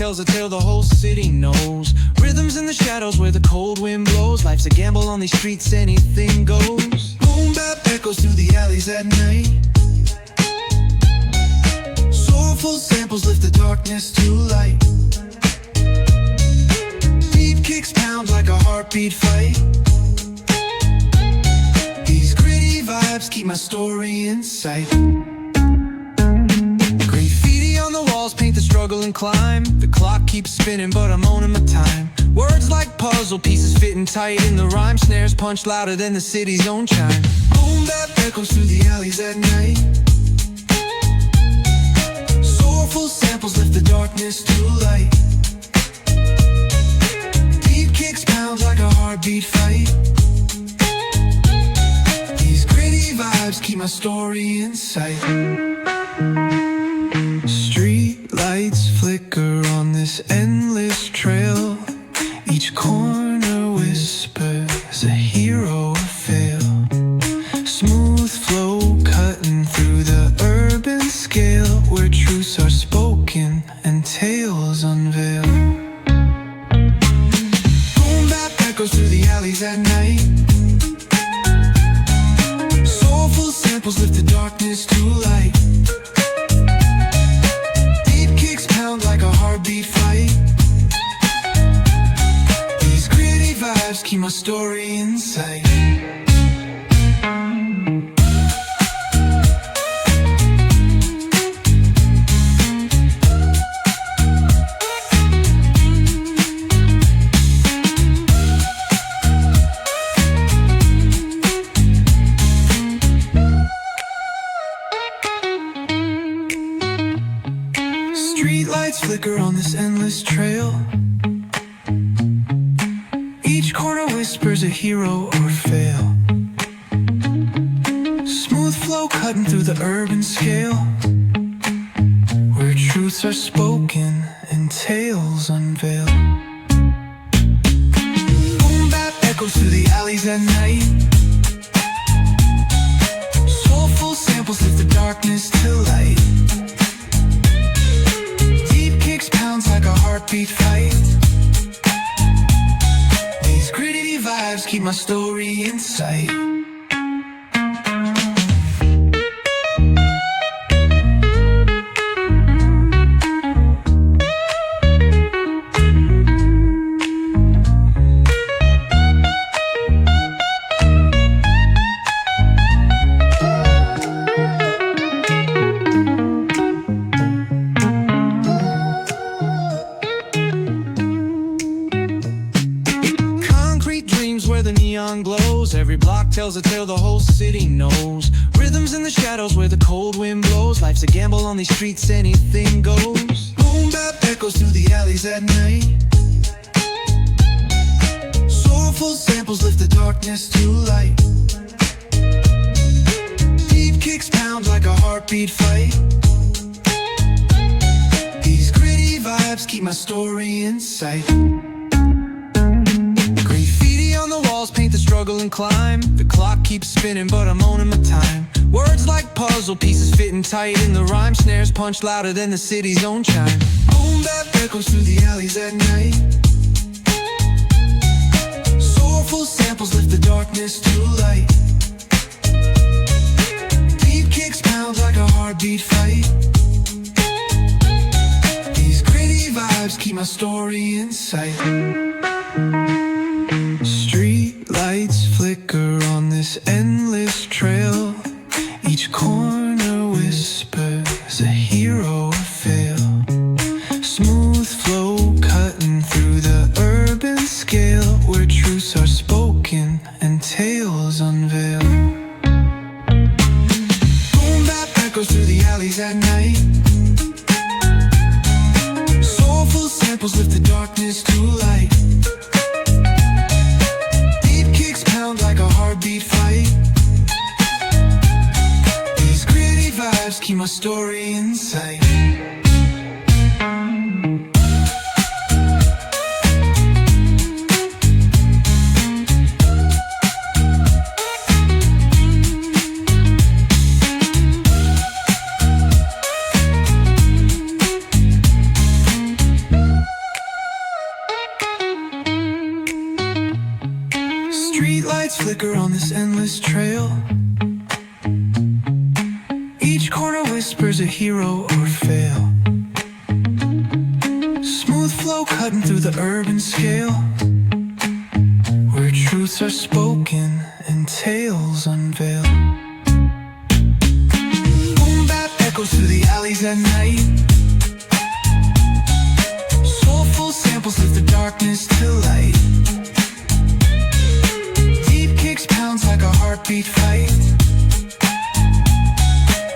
tells a tale the whole city knows. Rhythms in the shadows where the cold wind blows. Life's a gamble on these streets, anything goes. Boom bap echoes through the alleys at night. Soulful samples lift the darkness to light. Beat kicks pound like a heartbeat fight. These gritty vibes keep my story in sight. Graffiti on the walls paint the struggle and climb. The clock keeps spinning but I'm owning my time. Words like puzzle pieces fitting tight in the rhyme. Snares punch louder than the city's own chime. Boom bap echoes through the alleys at night. Soulful samples lift the darkness to light. Beat kicks pound like a heartbeat fight. These gritty vibes keep my story in sight. Street lights flicker on this endless trail. Each corner whispers a hero or fail. Smooth flow cutting through the urban scale, where truths are spoken and tales unveil. Boom bap echoes through the alleys at night. Soulful samples lift the darkness to light. Beat kicks pound like a heartbeat fight. These gritty vibes keep my story in sight. Street lights flicker on this endless trail. Each corner whispers a hero or fail. Smooth flow cutting through the urban scale, where truths are spoken and tales unveil. Boom bap echoes through the alleys at night. Soulful samples lift the darkness to light. Pounds like a heartbeat fight. These gritty vibes keep my story in sight. Where the neon glows, every block tells a tale the whole city knows. Rhythms in the shadows where the cold wind blows. Life's a gamble on these streets, anything goes. Boom bap echoes through the alleys at night. Soulful samples lift the darkness to light. Beat kicks pound like a heartbeat fight. These gritty vibes keep my story in sight. Paint the struggle and climb. The clock keeps spinning but I'm owning my time. Words like puzzle pieces fitting tight in the rhyme. Snares punch louder than the city's own chime. Boom bap echoes through the alleys at night. Soulful samples lift the darkness to light. Beat kicks pound like a heartbeat fight. These gritty vibes keep my story in sight. Street lights flicker on this endless trail. Each corner whispers a hero or fail. Smooth flow cutting through the urban scale, where truths are spoken and tales unveil. Boom bap echoes through the alleys at night. Soulful samples lift the darkness to light. Like a heartbeat fight. These gritty vibes keep my story in sight. Street lights flicker on this endless trail. Each corner whispers a hero or fail. Smooth flow cutting through the urban scale, where truths are spoken and tales unveiled. Boom bap echoes through the alleys at night. Soulful samples lift the darkness to light. Deep kicks pounds like a heartbeat fight.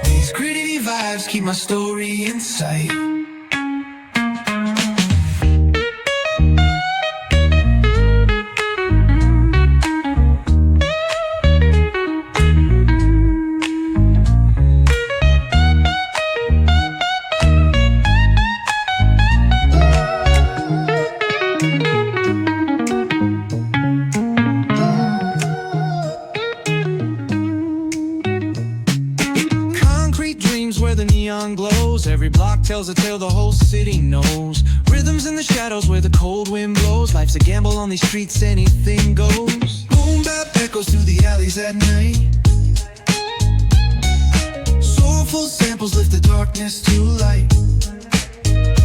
These gritty vibes keep my story in sight. Where the neon glows, every block tells a tale the whole city knows. Rhythms in the shadows where the cold wind blows. Life's a gamble on these streets, anything goes. Boom bap echoes through the alleys at night. Soulful samples lift the darkness to light.